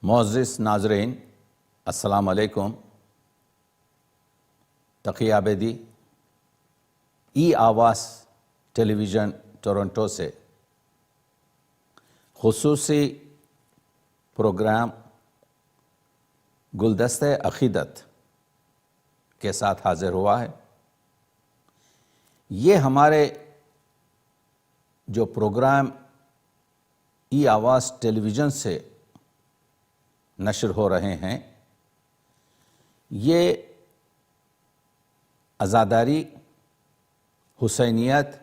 معزز ناظرین، السلام علیکم۔ تقی عابدی، ای آواز ٹیلی ویژن ٹورنٹو سے خصوصی پروگرام گلدستہ عقیدت کے ساتھ حاضر ہوا ہے۔ یہ ہمارے جو پروگرام ای آواز ٹیلی ویژن سے نشر ہو رہے ہیں، یہ عزاداری، حسینیت،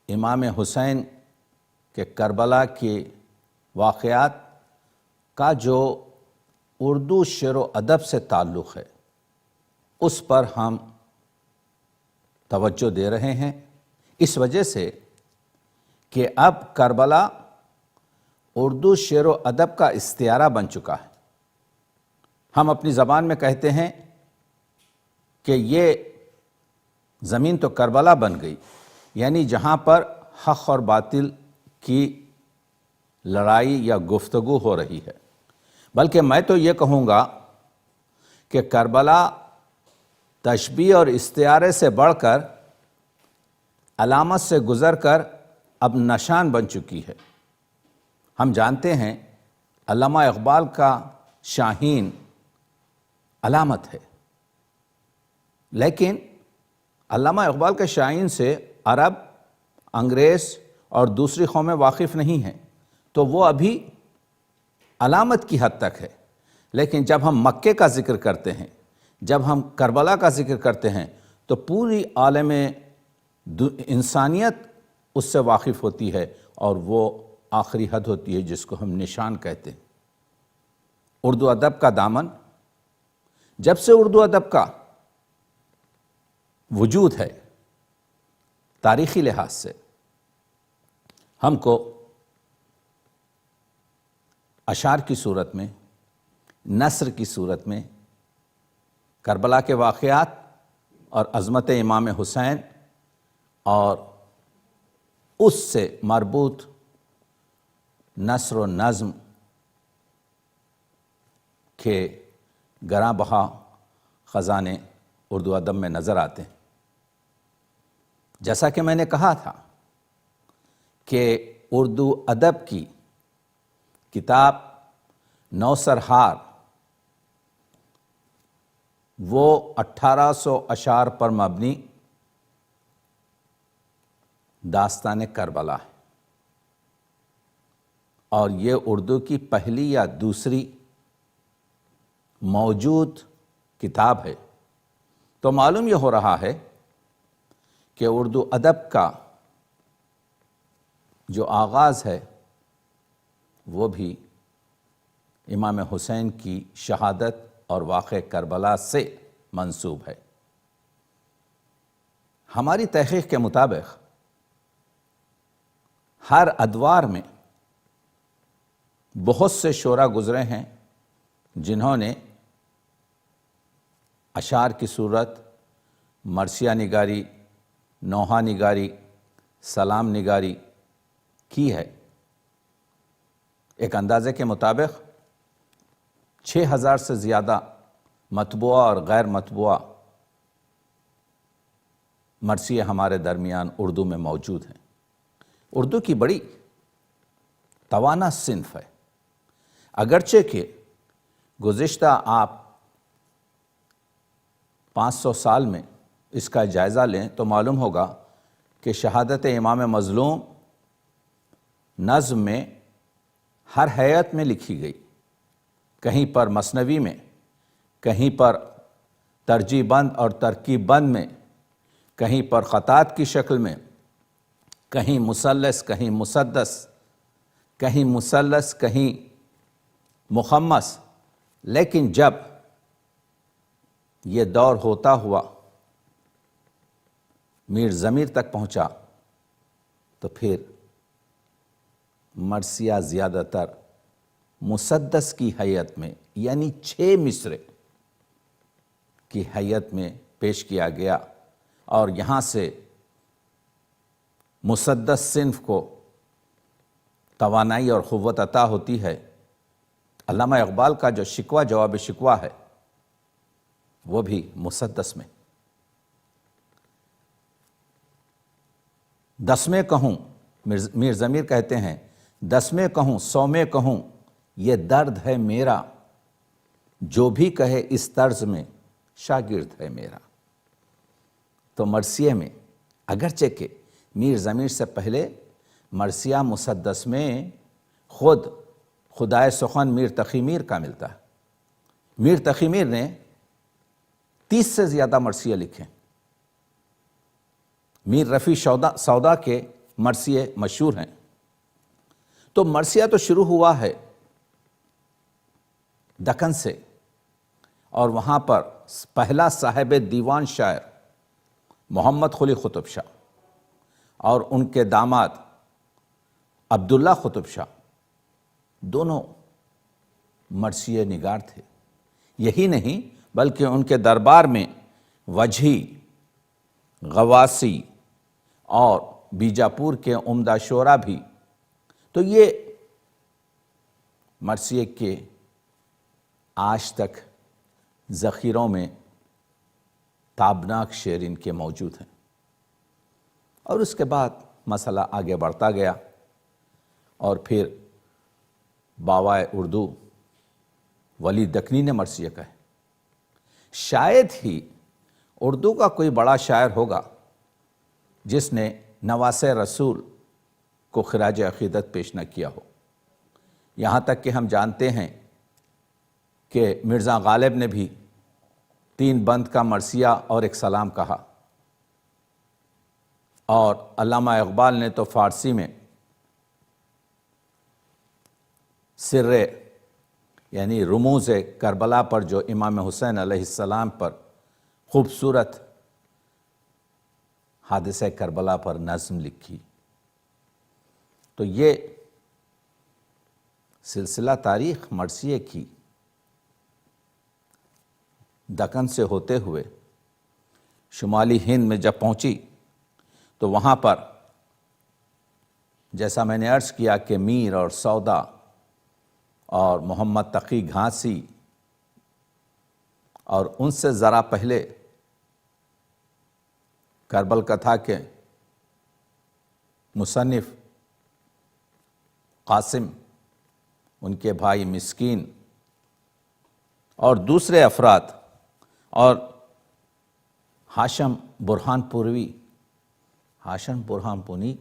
امام حسین کے کربلا کے واقعات کا جو اردو شعر و ادب سے تعلق ہے، اس پر ہم توجہ دے رہے ہیں، اس وجہ سے کہ اب کربلا اردو شعر و ادب کا استعارہ بن چکا ہے۔ ہم اپنی زبان میں کہتے ہیں کہ یہ زمین تو کربلا بن گئی، یعنی جہاں پر حق اور باطل کی لڑائی یا گفتگو ہو رہی ہے۔ بلکہ میں تو یہ کہوں گا کہ کربلا تشبیہ اور استعارے سے بڑھ کر علامت سے گزر کر اب نشان بن چکی ہے۔ ہم جانتے ہیں علامہ اقبال کا شاہین علامت ہے، لیکن علامہ اقبال کے شاہین سے عرب، انگریز اور دوسری قومیں واقف نہیں ہیں، تو وہ ابھی علامت کی حد تک ہے۔ لیکن جب ہم مکے کا ذکر کرتے ہیں، جب ہم کربلا کا ذکر کرتے ہیں، تو پوری عالم انسانیت اس سے واقف ہوتی ہے، اور وہ آخری حد ہوتی ہے جس کو ہم نشان کہتے ہیں۔ اردو ادب کا دامن، جب سے اردو ادب کا وجود ہے تاریخی لحاظ سے، ہم کو اشعار کی صورت میں، نثر کی صورت میں کربلا کے واقعات اور عظمت امام حسین اور اس سے مربوط نثر و نظم کے گراں بہا خزانے اردو ادب میں نظر آتے ہیں۔ جیسا کہ میں نے کہا تھا کہ اردو ادب کی کتاب نوسرہار وہ 1800 اشعار پر مبنی داستان کربلا ہے، اور یہ اردو کی پہلی یا دوسری موجود کتاب ہے۔ تو معلوم یہ ہو رہا ہے کہ اردو ادب کا جو آغاز ہے وہ بھی امام حسین کی شہادت اور واقعہ کربلا سے منسوب ہے۔ ہماری تحقیق کے مطابق ہر ادوار میں بہت سے شعراء گزرے ہیں جنہوں نے اشعار کی صورت مرثیہ نگاری، نوحہ نگاری، سلام نگاری کی ہے۔ ایک اندازے کے مطابق 6000 سے زیادہ مطبوعہ اور غیر مطبوعہ مرثیے ہمارے درمیان اردو میں موجود ہیں۔ اردو کی بڑی توانا صنف ہے، اگرچہ کہ گزشتہ آپ 500 سال میں اس کا جائزہ لیں تو معلوم ہوگا کہ شہادت امام مظلوم نظم میں ہر ہیئت میں لکھی گئی، کہیں پر مثنوی میں، کہیں پر ترجیع بند اور ترکیب بند میں، کہیں پر خطات کی شکل میں، کہیں مثلث، کہیں مسدس، کہیں مثلث، کہیں مخمس۔ لیکن جب یہ دور ہوتا ہوا میر ضمیر تک پہنچا تو پھر مرثیہ زیادہ تر مسدس کی حیت میں، یعنی 6 مصرع کی حیت میں پیش کیا گیا، اور یہاں سے مسدس صنف کو توانائی اور قوت عطا ہوتی ہے علامہ اقبال کا جو شکوہ جواب شکوہ ہے وہ بھی مسدس میں. 10 میں کہوں، میر ضمیر کہتے ہیں 10 میں کہوں 100 میں کہوں یہ درد ہے میرا، جو بھی کہے اس طرز میں شاگرد ہے میرا. تو مرثیے میں اگرچہ کہ میر ضمیر سے پہلے مرثیہ مسدس میں خود خدائے سخن میر تقی میر کا ملتا ہے. میر تقی میر نے 30 سے زیادہ مرثیے لکھے. میر رفیع سودا کے مرثیے مشہور ہیں. تو مرثیہ تو شروع ہوا ہے دکن سے، اور وہاں پر پہلا صاحب دیوان شاعر محمد قلی قطب شاہ اور ان کے داماد عبداللہ قطب شاہ دونوں مرثیے نگار تھے. یہی نہیں بلکہ ان کے دربار میں وجہی، غواسی اور بیجاپور کے عمدہ شعراء بھی. تو یہ مرثیے کے آج تک ذخیروں میں تابناک شعر ان کے موجود ہیں. اور اس کے بعد مسئلہ آگے بڑھتا گیا اور پھر باوائے اردو ولی دکنی نے مرثیے کہے. شاید ہی اردو کا کوئی بڑا شاعر ہوگا جس نے نواسۂ رسول کو خراج عقیدت پیش نہ کیا ہو. یہاں تک کہ ہم جانتے ہیں کہ مرزا غالب نے بھی 3 بند کا مرثیہ اور ایک سلام کہا، اور علامہ اقبال نے تو فارسی میں سر یعنی رموز کربلا پر جو امام حسین علیہ السلام پر خوبصورت حادثہ کربلا پر نظم لکھی. تو یہ سلسلہ تاریخ مرثیے کی دکن سے ہوتے ہوئے شمالی ہند میں جب پہنچی تو وہاں پر جیسا میں نے عرض کیا کہ میر اور سودا اور محمد تقی گھانسی، اور ان سے ذرا پہلے کربل کتھا کے مصنف قاسم، ان کے بھائی مسکین اور دوسرے افراد، اور ہاشم برہان پوری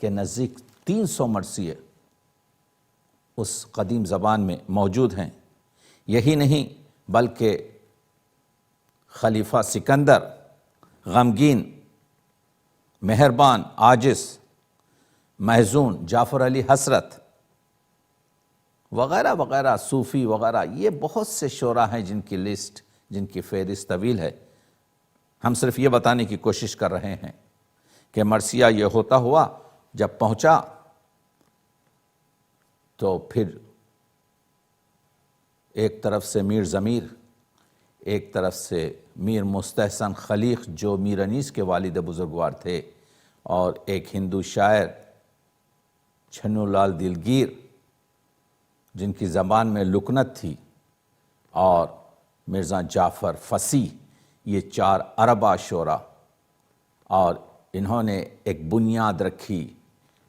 کے نزدیک 300 مرثیے اس قدیم زبان میں موجود ہیں. یہی نہیں بلکہ خلیفہ سکندر، غمگین، مہربان، عاجز، محزون، جعفر علی حسرت وغیرہ وغیرہ، صوفی وغیرہ، یہ بہت سے شعراء ہیں جن کی لسٹ، جن کی فہرست طویل ہے. ہم صرف یہ بتانے کی کوشش کر رہے ہیں کہ مرثیہ یہ ہوتا ہوا جب پہنچا تو پھر ایک طرف سے میر ضمیر، ایک طرف سے میر مستحسن خلیق جو میر انیس کے والد بزرگوار تھے، اور ایک ہندو شاعر چھنو لال دلگیر جن کی زبان میں لکنت تھی، اور مرزا جعفر فصیح، یہ 4 اربا شعراء. اور انہوں نے ایک بنیاد رکھی،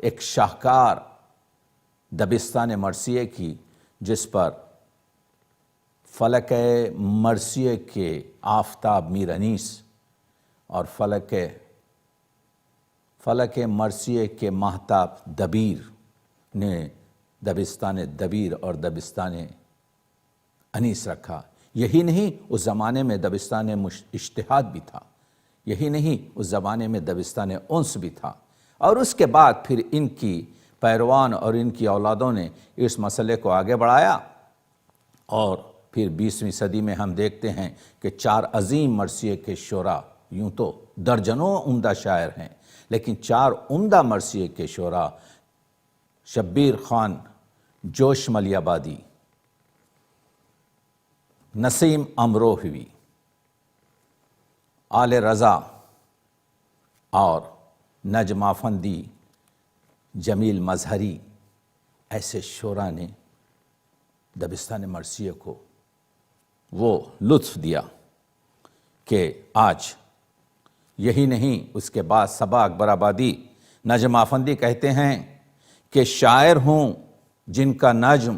ایک شاہکار دبستان مرثیے کی، جس پر فلک مرثیے کے آفتاب میر انیس اور فلک مرثیے کے ماہتاب دبیر نے دبستان دبیر اور دبستان انیس رکھا. یہی نہیں اس زمانے میں دبستان اجتہاد بھی تھا، یہی نہیں اس زمانے میں دبستان انس بھی تھا. اور اس کے بعد پھر ان کی پیروان اور ان کی اولادوں نے اس مسئلے کو آگے بڑھایا، اور پھر 20ویں صدی میں ہم دیکھتے ہیں کہ 4 عظیم مرثیے کے شعراء، یوں تو درجنوں عمدہ شاعر ہیں، لیکن 4 عمدہ مرثیے کے شعراء شبیر خان جوش ملی آبادی، نسیم امروہوی، آل رضا اور نجم آفندی، جمیل مظہری، ایسے شعراء نے دبستان مرثیہ کو وہ لطف دیا کہ آج یہی نہیں، اس کے بعد صبا اکبر آبادی نجم آفندی کہتے ہیں کہ شاعر ہوں جن کا نجم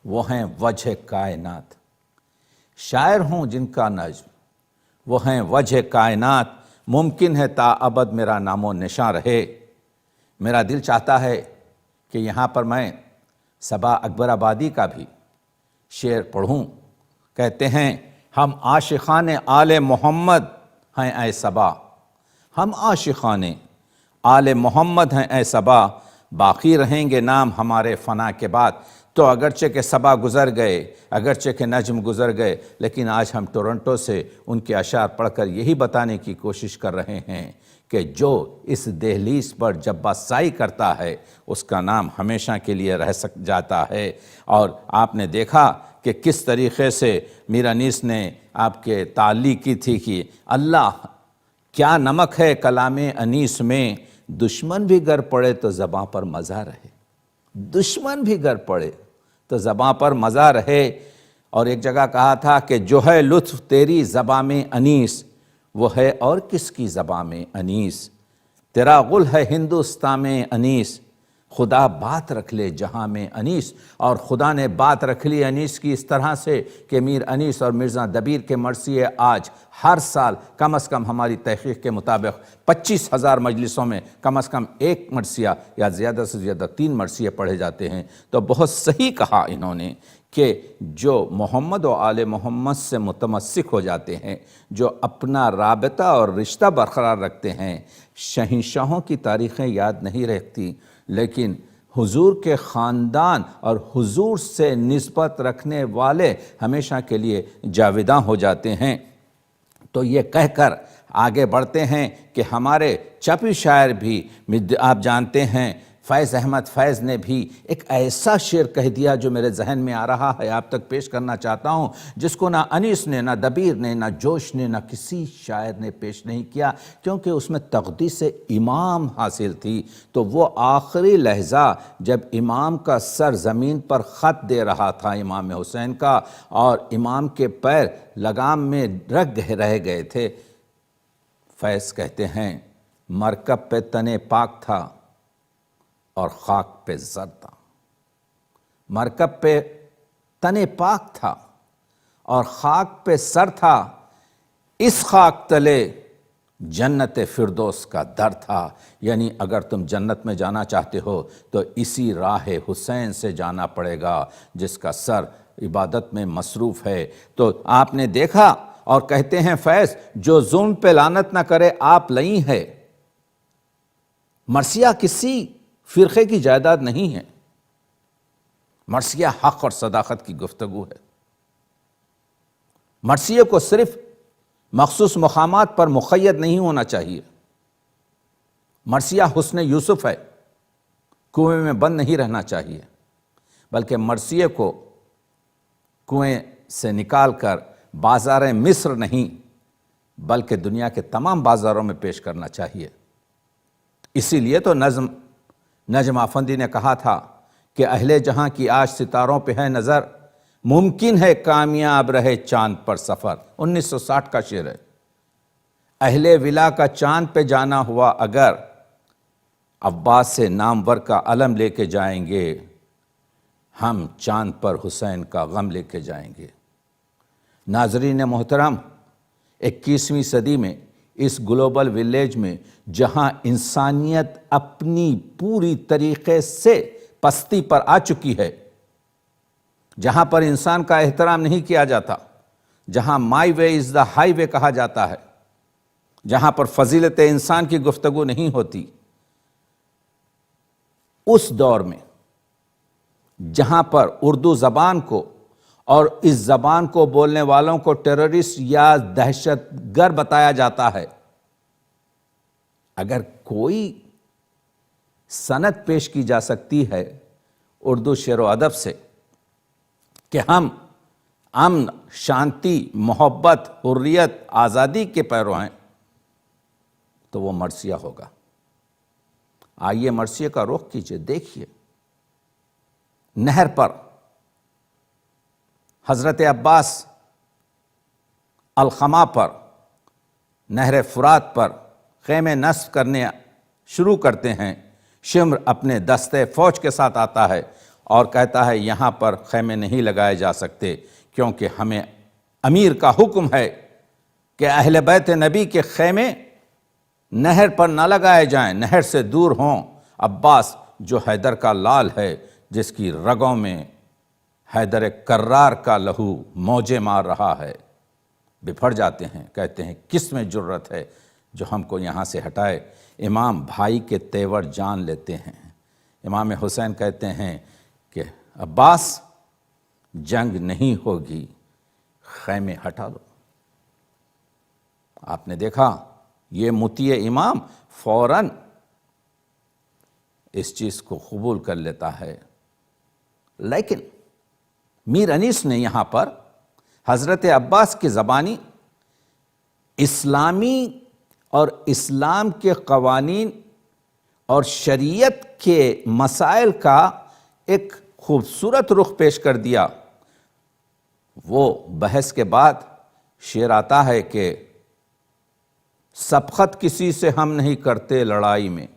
وہ ہیں وجہ کائنات، شاعر ہوں جن کا نجم وہ ہیں وجہ کائنات، ممکن ہے تا ابد میرا نام و نشاں رہے۔ میرا دل چاہتا ہے کہ یہاں پر میں صبا اکبر آبادی کا بھی شعر پڑھوں۔ کہتے ہیں ہم عاشقان آل محمد ہیں اے صبا، ہم عاشقان آل محمد ہیں اے صبا، باقی رہیں گے نام ہمارے فنا کے بعد۔ تو اگرچہ کہ صبا گزر گئے، اگرچہ کہ نجم گزر گئے، لیکن آج ہم ٹورنٹو سے ان کے اشعار پڑھ کر یہی بتانے کی کوشش کر رہے ہیں کہ جو اس دہلیز پر جب باسائی کرتا ہے اس کا نام ہمیشہ کے لیے رہ جاتا ہے۔ اور آپ نے دیکھا کہ کس طریقے سے میر انیس نے آپ کے تعلیق کی تھی کہ اللہ کیا نمک ہے کلام انیس میں، دشمن بھی گر پڑے تو زباں پر مزہ رہے، دشمن بھی گر پڑے تو زباں پر مزہ رہے۔ اور ایک جگہ کہا تھا کہ جو ہے لطف تیری زباں میں انیس، وہ ہے اور کس کی زباں میں انیس، تیرا غل ہے ہندوستان میں انیس، خدا بات رکھ لے جہاں میں انیس۔ اور خدا نے بات رکھ لی انیس کی اس طرح سے کہ میر انیس اور مرزا دبیر کے مرثیے آج ہر سال کم از کم ہماری تحقیق کے مطابق 25,000 مجلسوں میں کم از کم ایک مرثیہ یا زیادہ سے زیادہ 3 مرثیے پڑھے جاتے ہیں۔ تو بہت صحیح کہا انہوں نے کہ جو محمد و آل محمد سے متمسک ہو جاتے ہیں، جو اپنا رابطہ اور رشتہ برقرار رکھتے ہیں، شہنشاہوں کی تاریخیں یاد نہیں رکھتی، لیکن حضور کے خاندان اور حضور سے نسبت رکھنے والے ہمیشہ کے لیے جاویداں ہو جاتے ہیں۔ تو یہ کہہ کر آگے بڑھتے ہیں کہ ہمارے چپی شاعر بھی، آپ جانتے ہیں فیض احمد فیض نے بھی ایک ایسا شعر کہہ دیا جو میرے ذہن میں آ رہا ہے، آپ تک پیش کرنا چاہتا ہوں، جس کو نہ انیس نے، نہ دبیر نے، نہ جوش نے، نہ کسی شاعر نے پیش نہیں کیا، کیونکہ اس میں تقدیس امام حاصل تھی۔ تو وہ آخری لحظہ جب امام کا سر زمین پر خط دے رہا تھا امام حسین کا، اور امام کے پیر لگام میں رہ گئے تھے، فیض کہتے ہیں مرکب پہ تن پاک تھا اور خاک پہ زر تھا، مرکب پہ تن پاک تھا اور خاک پہ سر تھا، اس خاک تلے جنت فردوس کا در تھا۔ یعنی اگر تم جنت میں جانا چاہتے ہو تو اسی راہ حسین سے جانا پڑے گا جس کا سر عبادت میں مصروف ہے۔ تو آپ نے دیکھا، اور کہتے ہیں فیض جو ظلم پہ لعنت نہ کرے آپ لئی ہے۔ مرثیہ کسی فرقے کی جائیداد نہیں ہے، مرثیہ حق اور صداقت کی گفتگو ہے۔ مرثیے کو صرف مخصوص مقامات پر مقید نہیں ہونا چاہیے۔ مرثیہ حسن یوسف ہے، کنویں میں بند نہیں رہنا چاہیے، بلکہ مرثیے کو کنویں سے نکال کر بازار مصر نہیں بلکہ دنیا کے تمام بازاروں میں پیش کرنا چاہیے۔ اسی لیے تو نجم آفندی نے کہا تھا کہ اہل جہاں کی آج ستاروں پہ ہے نظر، ممکن ہے کامیاب رہے چاند پر سفر۔ 1960 کا شعر ہے۔ اہل ولا کا چاند پہ جانا ہوا اگر، عباس سے نامور کا علم لے کے جائیں گے، ہم چاند پر حسین کا غم لے کے جائیں گے۔ ناظرین محترم، 21ویں صدی میں اس گلوبل ویلیج میں جہاں انسانیت اپنی پوری طریقے سے پستی پر آ چکی ہے، جہاں پر انسان کا احترام نہیں کیا جاتا، جہاں مائی وے از دا ہائی وے کہا جاتا ہے، جہاں پر فضیلت انسان کی گفتگو نہیں ہوتی، اس دور میں جہاں پر اردو زبان کو اور اس زبان کو بولنے والوں کو ٹیررسٹ یا دہشت گرد بتایا جاتا ہے، اگر کوئی سند پیش کی جا سکتی ہے اردو شعر و ادب سے کہ ہم امن، شانتی، محبت، حریت، آزادی کے پیرو ہیں، تو وہ مرثیہ ہوگا۔ آئیے مرثیے کا رخ کیجئے، دیکھیے نہر پر حضرت عباس الخما پر، نہر فرات پر خیمے نصب کرنے شروع کرتے ہیں۔ شمر اپنے دستے فوج کے ساتھ آتا ہے اور کہتا ہے یہاں پر خیمے نہیں لگائے جا سکتے، کیونکہ ہمیں امیر کا حکم ہے کہ اہل بیت نبی کے خیمے نہر پر نہ لگائے جائیں، نہر سے دور ہوں۔ عباس جو حیدر کا لال ہے، جس کی رگوں میں حیدر کرار کا لہو موجے مار رہا ہے، بپھر جاتے ہیں، کہتے ہیں کس میں جرت ہے جو ہم کو یہاں سے ہٹائے۔ امام بھائی کے تیور جان لیتے ہیں۔ امام حسین کہتے ہیں کہ عباس جنگ نہیں ہوگی، خیمے ہٹا دو۔ آپ نے دیکھا یہ مطیع امام فوراً اس چیز کو قبول کر لیتا ہے۔ لیکن میر انیس نے یہاں پر حضرت عباس کی زبانی اسلامی اور اسلام کے قوانین اور شریعت کے مسائل کا ایک خوبصورت رخ پیش کر دیا۔ وہ بحث کے بعد شعر آتا ہے کہ سبقت کسی سے ہم نہیں کرتے لڑائی میں،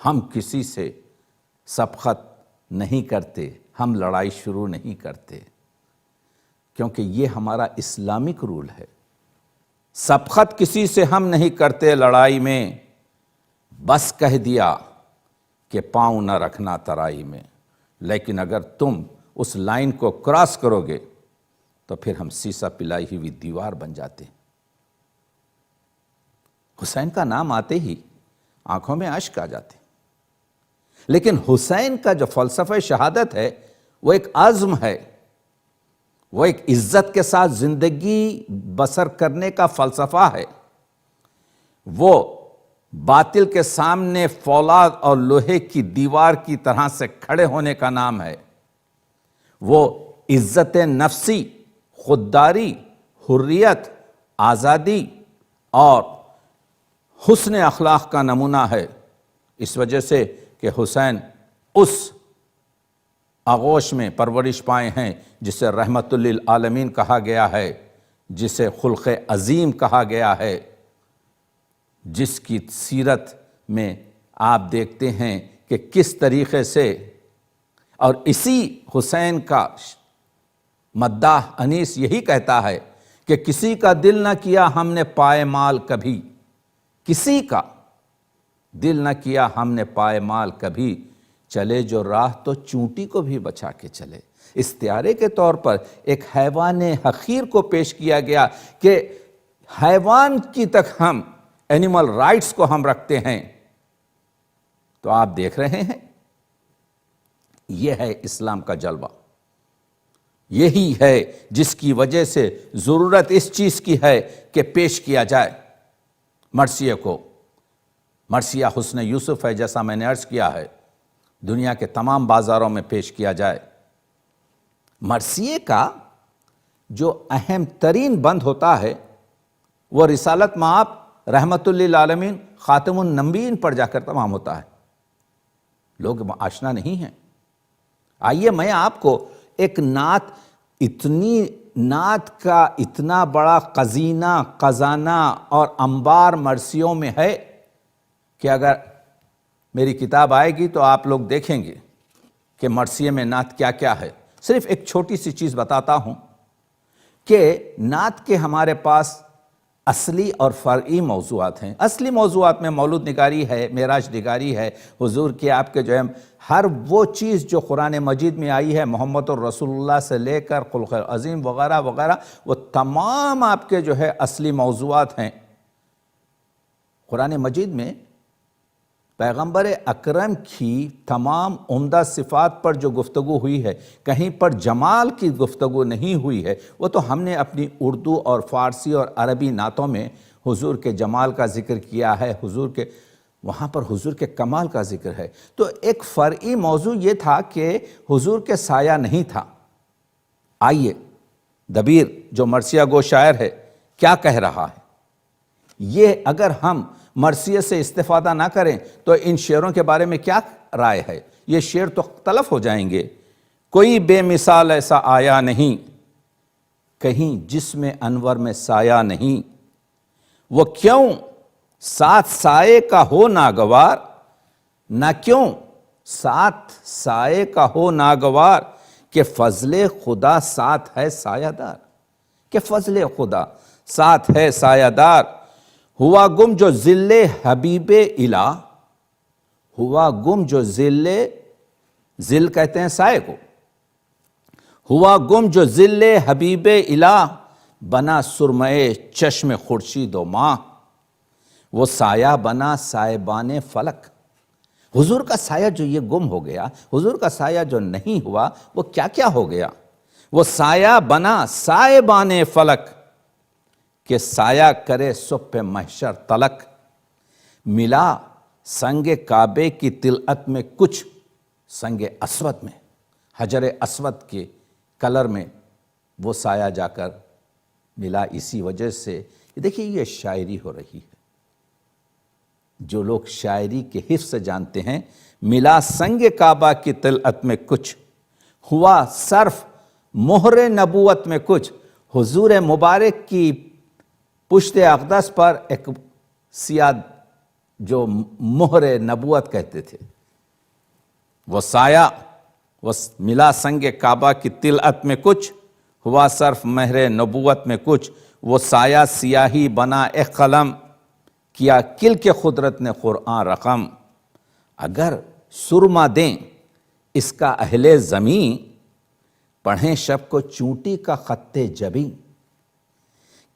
ہم کسی سے سبقت نہیں کرتے، ہم لڑائی شروع نہیں کرتے، کیونکہ یہ ہمارا اسلامک رول ہے۔ سبقت کسی سے ہم نہیں کرتے لڑائی میں، بس کہہ دیا کہ پاؤں نہ رکھنا ترائی میں، لیکن اگر تم اس لائن کو کراس کرو گے تو پھر ہم سیسا پلائی ہوئی دیوار بن جاتے۔ حسین کا نام آتے ہی آنکھوں میں اشک آ جاتے، لیکن حسین کا جو فلسفہ شہادت ہے وہ ایک عزم ہے، وہ ایک عزت کے ساتھ زندگی بسر کرنے کا فلسفہ ہے، وہ باطل کے سامنے فولاد اور لوہے کی دیوار کی طرح سے کھڑے ہونے کا نام ہے، وہ عزت نفسی، خودداری، حریت، آزادی اور حسن اخلاق کا نمونہ ہے۔ اس وجہ سے کہ حسین اس آغوش میں پرورش پائے ہیں جسے رحمت للعالمین کہا گیا ہے، جسے خلق عظیم کہا گیا ہے، جس کی سیرت میں آپ دیکھتے ہیں کہ کس طریقے سے، اور اسی حسین کا مداح انیس یہی کہتا ہے کہ کسی کا دل نہ کیا ہم نے پائے مال کبھی، کسی کا دل نہ کیا ہم نے پائے مال کبھی، چلے جو راہ تو چونٹی کو بھی بچا کے چلے۔ استعارے کے طور پر ایک حیوان حقیر کو پیش کیا گیا کہ حیوان کی تک ہم اینیمل رائٹس کو ہم رکھتے ہیں۔ تو آپ دیکھ رہے ہیں یہ ہے اسلام کا جلوہ، یہی ہے جس کی وجہ سے ضرورت اس چیز کی ہے کہ پیش کیا جائے مرثیے کو۔ مرثیہ حسن یوسف ہے، جیسا میں نے عرض کیا ہے، دنیا کے تمام بازاروں میں پیش کیا جائے۔ مرثیے کا جو اہم ترین بند ہوتا ہے وہ رسالت مآب رحمت للعالمین خاتم النبیین پر جا کر تمام ہوتا ہے۔ لوگ آشنا نہیں ہیں۔ آئیے میں آپ کو ایک نعت، اتنی نعت کا اتنا بڑا خزانہ اور انبار مرثیوں میں ہے کہ اگر میری کتاب آئے گی تو آپ لوگ دیکھیں گے کہ مرثیے میں نعت کیا کیا ہے۔ صرف ایک چھوٹی سی چیز بتاتا ہوں کہ نعت کے ہمارے پاس اصلی اور فرعی موضوعات ہیں۔ اصلی موضوعات میں مولود نگاری ہے، معراج نگاری ہے، حضور کے آپ کے جو ہے ہر وہ چیز جو قرآن مجید میں آئی ہے، محمد الرسول اللہ سے لے کر خلق عظیم وغیرہ وغیرہ، وہ تمام آپ کے جو ہے اصلی موضوعات ہیں۔ قرآن مجید میں پیغمبر اکرم کی تمام عمدہ صفات پر جو گفتگو ہوئی ہے، کہیں پر جمال کی گفتگو نہیں ہوئی ہے۔ وہ تو ہم نے اپنی اردو اور فارسی اور عربی نعتوں میں حضور کے جمال کا ذکر کیا ہے، وہاں پر حضور کے کمال کا ذکر ہے۔ تو ایک فرعی موضوع یہ تھا کہ حضور کے سایہ نہیں تھا۔ آئیے دبیر جو مرثیہ گو شاعر ہے کیا کہہ رہا ہے، یہ اگر ہم مرثیے سے استفادہ نہ کریں تو ان شعروں کے بارے میں کیا رائے ہے؟ یہ شعر تو تلف ہو جائیں گے۔ کوئی بے مثال ایسا آیا نہیں کہیں جسم انور میں سایہ نہیں، وہ کیوں ساتھ سائے کا ہو ناگوار، نہ کیوں ساتھ سائے کا ہو ناگوار، کہ فضل خدا ساتھ ہے سایہ دار، کہ فضل خدا ساتھ ہے سایہ دار۔ ہوا گم جو ذل حبیب الہ، ہوا گم جو ذل کہتے ہیں سائے کو، ہوا گم جو ذل حبیب الہ، بنا سرمئے چشم خورشید و ماہ، وہ سایہ بنا سائبان فلک۔ حضور کا سایہ جو یہ گم ہو گیا، حضور کا سایہ جو نہیں ہوا، وہ کیا کیا ہو گیا؟ وہ سایہ بنا سائبان فلک، کہ سایہ کرے صبح محشر تلک۔ ملا سنگ کعبے کی طلعت میں کچھ، سنگ اسود میں، حجر اسود کے کلر میں وہ سایہ جا کر ملا۔ اسی وجہ سے دیکھیے یہ شاعری ہو رہی ہے، جو لوگ شاعری کے حفظ سے جانتے ہیں، ملا سنگ کعبہ کی طلعت میں کچھ، ہوا صرف مہر نبوت میں کچھ۔ حضور مبارک کی پشت اقدس پر ایک سیاہ جو مہر نبوت کہتے تھے، وہ سایہ، وہ ملا سنگ کعبہ کی طلعت میں کچھ، ہوا صرف مہر نبوت میں کچھ۔ وہ سایہ سیاہی بنا ایک قلم، کیا کلک قدرت نے قرآن رقم۔ اگر سرما دیں اس کا اہل زمین، پڑھیں شب کو چونٹی کا خط جبیں،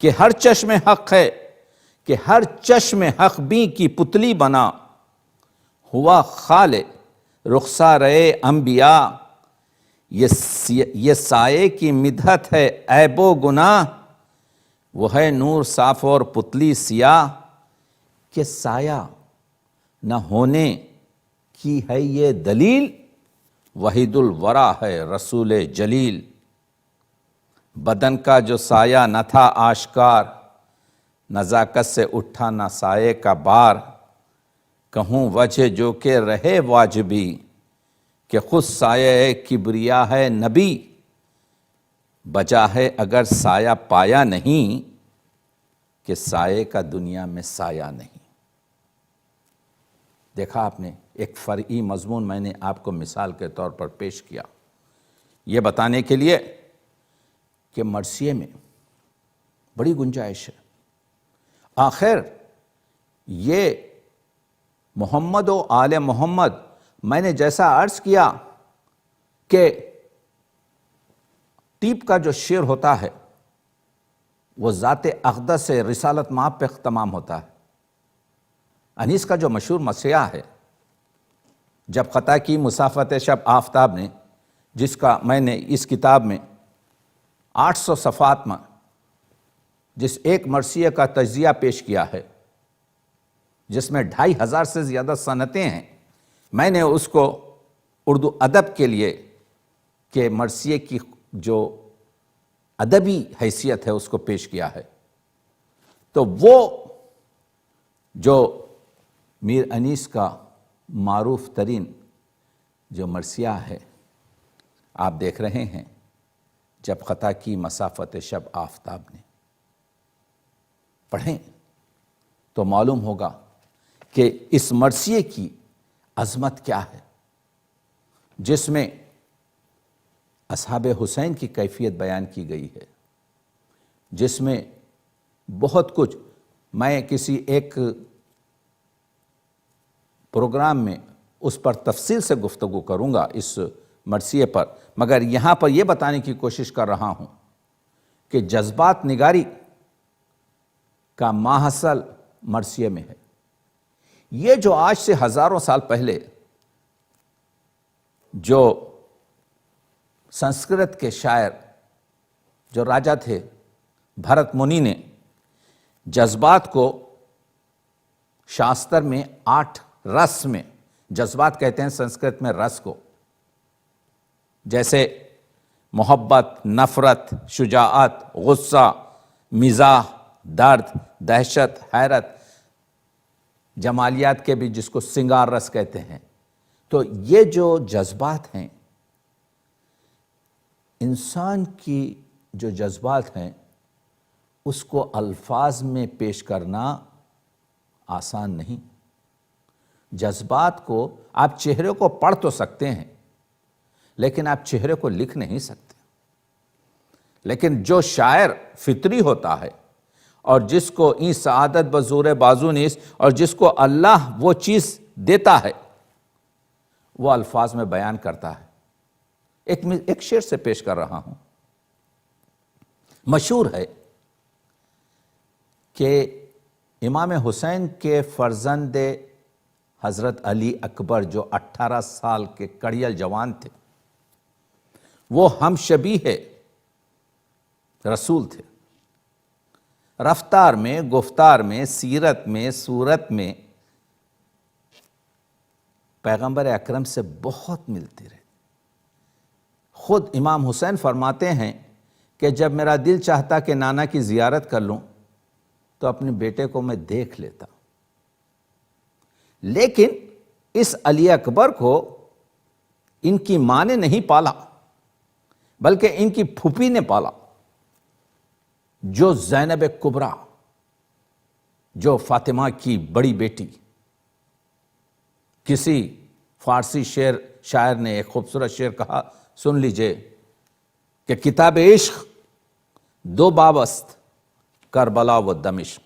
کہ ہر چشم حق ہے، کہ ہر چشم حق بیں کی پتلی بنا، ہوا خال رخسار انبیاء، یہ سائے کی مدحت ہے عیب و گناہ، وہ ہے نور صاف اور پتلی سیاہ، کہ سایہ نہ ہونے کی ہے یہ دلیل، وحید الورا ہے رسول جلیل۔ بدن کا جو سایہ نہ تھا آشکار، نزاکت سے اٹھا نہ سائے کا بار، کہوں وجہ جو کہ رہے واجبی، کہ خود سایہ کبریا ہے نبی، بجا ہے اگر سایہ پایا نہیں، کہ سائے کا دنیا میں سایہ نہیں۔ دیکھا آپ نے، ایک فرعی مضمون میں نے آپ کو مثال کے طور پر پیش کیا، یہ بتانے کے لیے کہ مرثیے میں بڑی گنجائش ہے۔ آخر یہ محمد و آل محمد، میں نے جیسا عرض کیا کہ ٹیپ کا جو شعر ہوتا ہے وہ ذات اقدس سے رسالت مآب پہ اختتام ہوتا ہے۔ انیس کا جو مشہور مسیح ہے، جب خطا کی مسافت شب آفتاب نے، جس کا میں نے اس کتاب میں 800 صفحات میں جس ایک مرثیے کا تجزیہ پیش کیا ہے، جس میں 2500 سے زیادہ صنعتیں ہیں، میں نے اس کو اردو ادب کے لیے کہ مرثیے کی جو ادبی حیثیت ہے اس کو پیش کیا ہے۔ تو وہ جو میر انیس کا معروف ترین جو مرثیہ ہے، آپ دیکھ رہے ہیں، جب خطا کی مسافت شب آفتاب نے، پڑھیں تو معلوم ہوگا کہ اس مرثیے کی عظمت کیا ہے، جس میں اصحاب حسین کی کیفیت بیان کی گئی ہے، جس میں بہت کچھ، میں کسی ایک پروگرام میں اس پر تفصیل سے گفتگو کروں گا اس مرثیے پر، مگر یہاں پر یہ بتانے کی کوشش کر رہا ہوں کہ جذبات نگاری کا ماحصل مرثیے میں ہے۔ یہ جو آج سے ہزاروں سال پہلے جو سنسکرت کے شاعر جو راجا تھے بھرت منی نے جذبات کو شاستر میں 8 رس میں، جذبات کہتے ہیں سنسکرت میں رس کو، جیسے محبت، نفرت، شجاعت، غصہ، مزاح، درد، دہشت، حیرت، جمالیات کے بھی جس کو سنگار رس کہتے ہیں۔ تو یہ جو جذبات ہیں، انسان کی جو جذبات ہیں اس کو الفاظ میں پیش کرنا آسان نہیں۔ جذبات کو آپ چہرے کو پڑھ تو سکتے ہیں لیکن آپ چہرے کو لکھ نہیں سکتے۔ لیکن جو شاعر فطری ہوتا ہے اور جس کو این سعادت بزور بازو نیس، اور جس کو اللہ وہ چیز دیتا ہے وہ الفاظ میں بیان کرتا ہے۔ ایک شعر سے پیش کر رہا ہوں۔ مشہور ہے کہ امام حسین کے فرزند حضرت علی اکبر جو 18 سال کے کڑیل جوان تھے، وہ ہم شبیہ رسول تھے۔ رفتار میں، گفتار میں، سیرت میں، صورت میں پیغمبر اکرم سے بہت ملتے رہے۔ خود امام حسین فرماتے ہیں کہ جب میرا دل چاہتا کہ نانا کی زیارت کر لوں تو اپنے بیٹے کو میں دیکھ لیتا، لیکن اس علی اکبر کو ان کی ماں نے نہیں پالا بلکہ ان کی پھوپھی نے پالا، جو زینب کبریٰ، جو فاطمہ کی بڑی بیٹی۔ کسی فارسی شاعر نے ایک خوبصورت شعر کہا، سن لیجئے کہ کتاب عشق دو باب است، کربلا و دمشق۔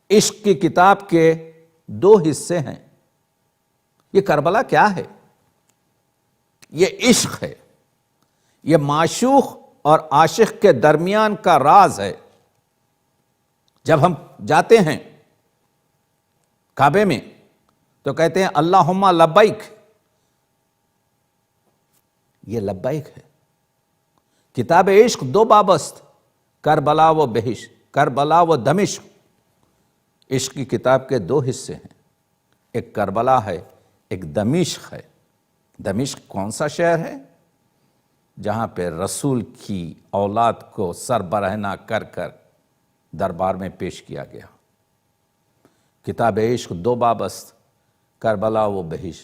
عشق کی کتاب کے دو حصے ہیں۔ یہ کربلا کیا ہے؟ یہ عشق ہے، یہ معشوق اور عاشق کے درمیان کا راز ہے۔ جب ہم جاتے ہیں کعبے میں تو کہتے ہیں اللہم لبیک، یہ لبیک ہے۔ کتاب عشق دو باب است، کربلا و بہش، کربلا و دمشق۔ عشق کی کتاب کے دو حصے ہیں، ایک کربلا ہے، ایک دمشق ہے۔ دمشق کون سا شہر ہے؟ جہاں پہ رسول کی اولاد کو سربرہنہ کر کر دربار میں پیش کیا گیا۔ کتاب عشق دو باب است، کربلا و بہش،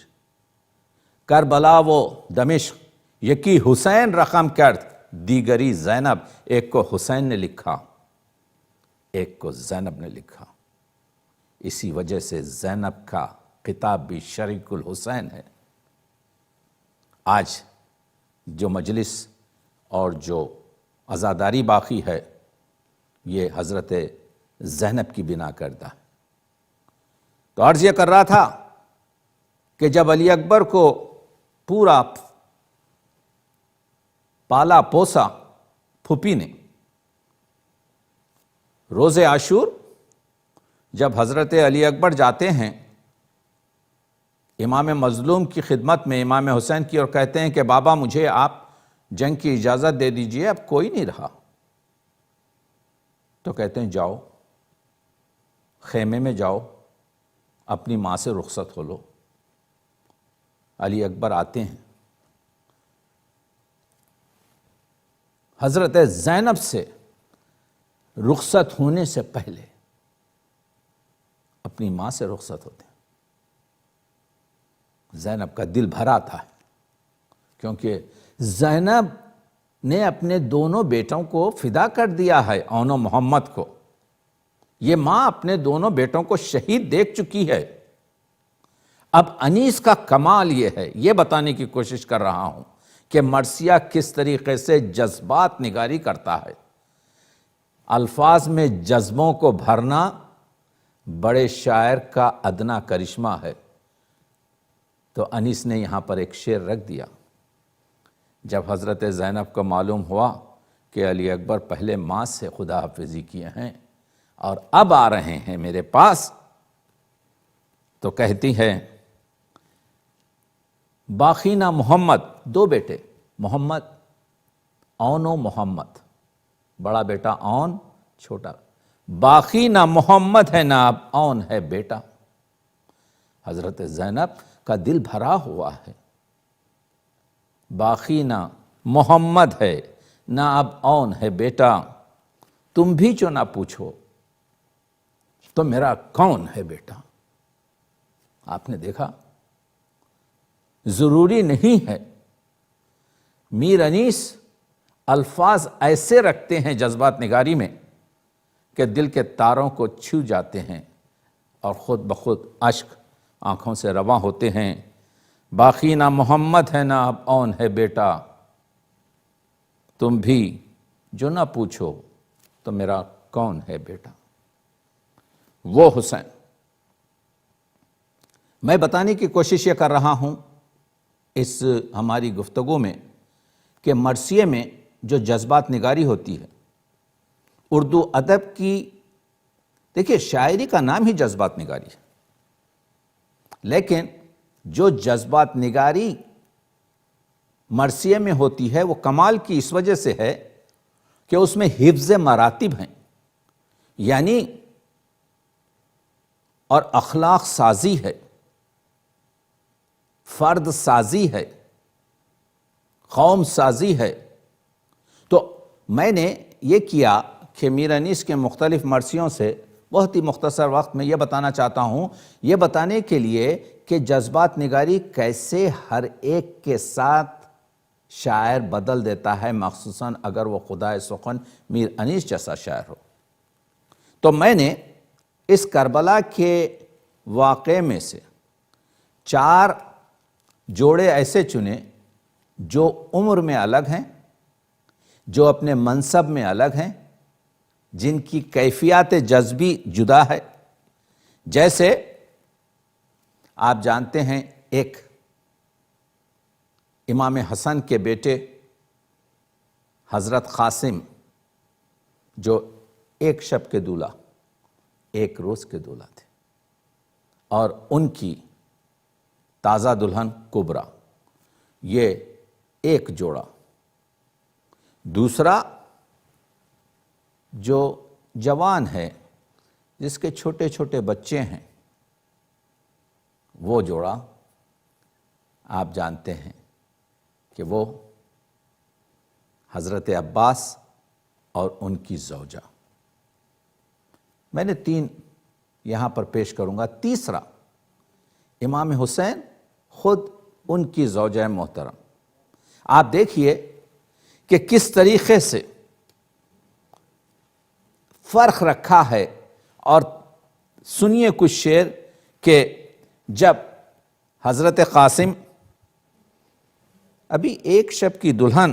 کربلا و دمشق۔ یکی حسین رقم کرد، دیگری زینب۔ ایک کو حسین نے لکھا، ایک کو زینب نے لکھا۔ اسی وجہ سے زینب کا خطاب بھی شریک الحسین ہے۔ آج جو مجلس اور جو عزاداری باقی ہے یہ حضرت زینب کی بنا کردہ ہے۔ تو عرض یہ کر رہا تھا کہ جب علی اکبر کو پورا پالا پوسا پھوپھی نے، روز عاشور جب حضرت علی اکبر جاتے ہیں امام مظلوم کی خدمت میں، امام حسین کی، اور کہتے ہیں کہ بابا مجھے آپ جنگ کی اجازت دے دیجئے، اب کوئی نہیں رہا، تو کہتے ہیں جاؤ خیمے میں جاؤ، اپنی ماں سے رخصت ہو لو۔ علی اکبر آتے ہیں، حضرت زینب سے رخصت ہونے سے پہلے اپنی ماں سے رخصت ہوتے ہیں۔ زینب کا دل بھرا تھا، کیونکہ زینب نے اپنے دونوں بیٹوں کو فدا کر دیا ہے، اون و محمد کو۔ یہ ماں اپنے دونوں بیٹوں کو شہید دیکھ چکی ہے۔ اب انیس کا کمال یہ ہے، یہ بتانے کی کوشش کر رہا ہوں کہ مرثیہ کس طریقے سے جذبات نگاری کرتا ہے۔ الفاظ میں جذبوں کو بھرنا بڑے شاعر کا ادنا کرشمہ ہے۔ تو انیس نے یہاں پر ایک شعر رکھ دیا۔ جب حضرت زینب کو معلوم ہوا کہ علی اکبر پہلے ماں سے خدا حافظی کیے ہیں اور اب آ رہے ہیں میرے پاس، تو کہتی ہے باقینہ محمد، دو بیٹے محمد، اون و محمد، بڑا اون اون، چھوٹا باقینہ محمد ہے نا، اب اون ہے بیٹا۔ حضرت زینب کا دل بھرا ہوا ہے، باقی نہ محمد ہے نہ اب اون ہے بیٹا، تم بھی جو نہ پوچھو تو میرا کون ہے بیٹا۔ آپ نے دیکھا ضروری نہیں ہے میر انیس الفاظ ایسے رکھتے ہیں جذبات نگاری میں کہ دل کے تاروں کو چھو جاتے ہیں اور خود بخود اشک آنکھوں سے رواں ہوتے ہیں۔ باقی نہ محمد ہے نہ اب اون ہے بیٹا، تم بھی جو نہ پوچھو تو میرا کون ہے بیٹا۔ وہ حسین، میں بتانے کی کوشش یہ کر رہا ہوں اس ہماری گفتگو میں کہ مرثیے میں جو جذبات نگاری ہوتی ہے، اردو ادب کی، دیکھیے شاعری کا نام ہی جذبات نگاری ہے، لیکن جو جذبات نگاری مرثیے میں ہوتی ہے وہ کمال کی اس وجہ سے ہے کہ اس میں حفظ مراتب ہیں، یعنی اور اخلاق سازی ہے، فرد سازی ہے، قوم سازی ہے۔ تو میں نے یہ کیا کہ میر انیس کے مختلف مرثیوں سے بہت ہی مختصر وقت میں یہ بتانا چاہتا ہوں، یہ بتانے کے لیے کہ جذبات نگاری کیسے ہر ایک کے ساتھ شاعر بدل دیتا ہے، مخصوصاً اگر وہ خدائے سخن میر انیس جیسا شاعر ہو۔ تو میں نے اس کربلا کے واقعے میں سے 4 جوڑے ایسے چنے جو عمر میں الگ ہیں، جو اپنے منصب میں الگ ہیں، جن کی کیفیات جذبی جدا ہے۔ جیسے آپ جانتے ہیں ایک امام حسن کے بیٹے حضرت قاسم جو ایک شب کے دولہا، ایک روز کے دولہا تھے، اور ان کی تازہ دلہن کبرا، یہ ایک جوڑا۔ دوسرا جو جوان ہے، جس کے چھوٹے چھوٹے بچے ہیں، وہ جوڑا آپ جانتے ہیں کہ وہ حضرت عباس اور ان کی زوجہ۔ میں نے 3 یہاں پر پیش کروں گا۔ تیسرا امام حسین خود ان کی زوجہ محترم۔ آپ دیکھیے کہ کس طریقے سے فرق رکھا ہے، اور سنیے کچھ شعر کہ جب حضرت قاسم ابھی ایک شب کی دلہن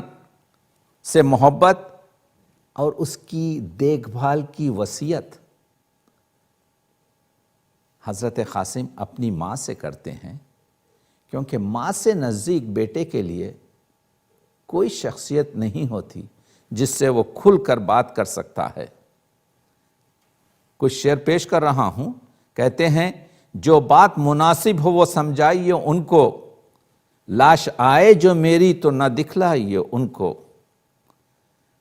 سے محبت اور اس کی دیکھ بھال کی وصیت حضرت قاسم اپنی ماں سے کرتے ہیں، کیونکہ ماں سے نزدیک بیٹے کے لیے کوئی شخصیت نہیں ہوتی جس سے وہ کھل کر بات کر سکتا ہے۔ کچھ شعر پیش کر رہا ہوں، کہتے ہیں جو بات مناسب ہو وہ سمجھائیے ان کو، لاش آئے جو میری تو نہ دکھلائیے ان کو۔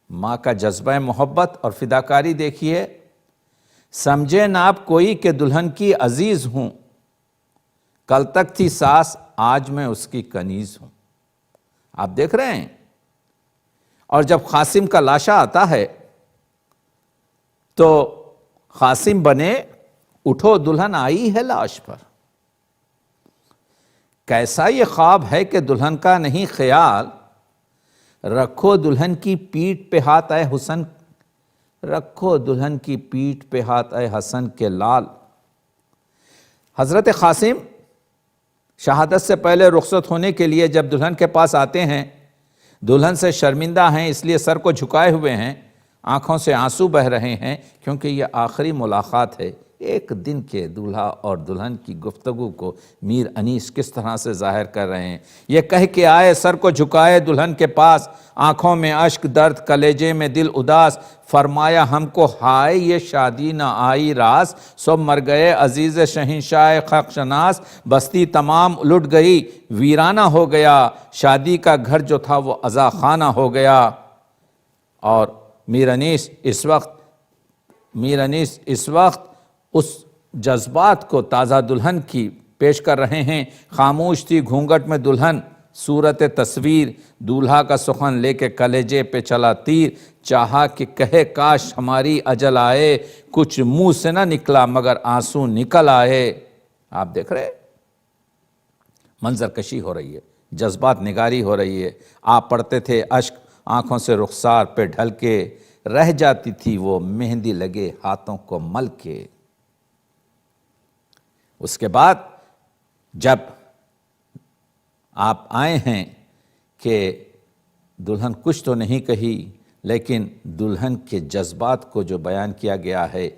ماں کا جذبہ محبت اور فداکاری دیکھیے، سمجھے نہ آپ کوئی کہ دلہن کی عزیز ہوں، کل تک تھی ساس آج میں اس کی کنیز ہوں۔ آپ دیکھ رہے ہیں، اور جب قاسم کا لاشا آتا ہے تو قاسم بنے اٹھو دلہن آئی ہے لاش پر۔ کیسا یہ خواب ہے کہ دلہن کا نہیں خیال، رکھو دلہن کی پیٹھ پہ ہاتھ اے حسن، رکھو دلہن کی پیٹھ پہ ہاتھ اے حسن کے لال۔ حضرت قاسم شہادت سے پہلے رخصت ہونے کے لیے جب دلہن کے پاس آتے ہیں، دلہن سے شرمندہ ہیں، اس لیے سر کو جھکائے ہوئے ہیں، آنکھوں سے آنسو بہ رہے ہیں، کیونکہ یہ آخری ملاقات ہے۔ ایک دن کے دولہا اور دلہن کی گفتگو کو میر انیس کس طرح سے ظاہر کر رہے ہیں۔ یہ کہہ کے آئے سر کو جھکائے دلہن کے پاس، آنکھوں میں اشک درد کلیجے میں دل اداس، فرمایا ہم کو ہائے یہ شادی نہ آئی راس، سب مر گئے عزیز شہنشاہ خلق شناس، بستی تمام لٹ گئی ویرانہ ہو گیا، شادی کا گھر جو تھا وہ عزا خانہ ہو گیا۔ اور میر انیس اس وقت اس جذبات کو تازہ دلہن کی پیش کر رہے ہیں۔ خاموش تھی گھونگھٹ میں دلہن، صورت تصویر، دولہا کا سخن لے کے کلیجے پہ چلا تیر، چاہا کہ کہے کاش ہماری اجل آئے، کچھ منہ سے نہ نکلا مگر آنسو نکل آئے۔ آپ دیکھ رہے منظر کشی ہو رہی ہے، جذبات نگاری ہو رہی ہے۔ آپ پڑھتے تھے اشک آنکھوں سے رخسار پہ ڈھل کے رہ جاتی تھی وہ مہندی لگے ہاتھوں کو مل کے۔ اس کے بعد جب آپ آئے ہیں کہ دلہن کچھ تو نہیں کہی، لیکن دلہن کے جذبات کو جو بیان کیا گیا ہے،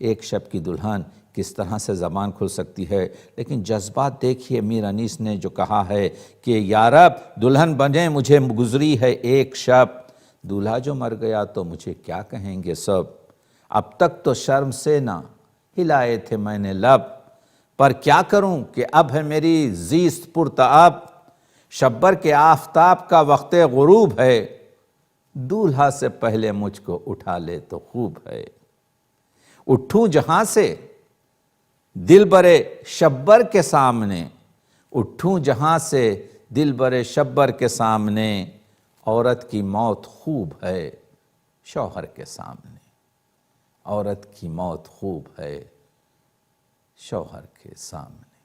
ایک شب کی دلہن کس طرح سے زبان کھل سکتی ہے، لیکن جذبات دیکھیے میر انیس نے جو کہا ہے کہ یا رب دلہن بنے مجھے گزری ہے ایک شب، دولہا جو مر گیا تو مجھے کیا کہیں گے سب، اب تک تو شرم سے نہ ہلائے تھے میں نے لب، پر کیا کروں کہ اب ہے میری زیست پرتعب، شبر کے آفتاب کا وقت غروب ہے، دولہا سے پہلے مجھ کو اٹھا لے تو خوب ہے، اٹھوں جہاں سے دل برے شبر کے سامنے، اٹھوں جہاں سے دل برے شبر کے سامنے، عورت کی موت خوب ہے شوہر کے سامنے، عورت کی موت خوب ہے شوہر کے سامنے۔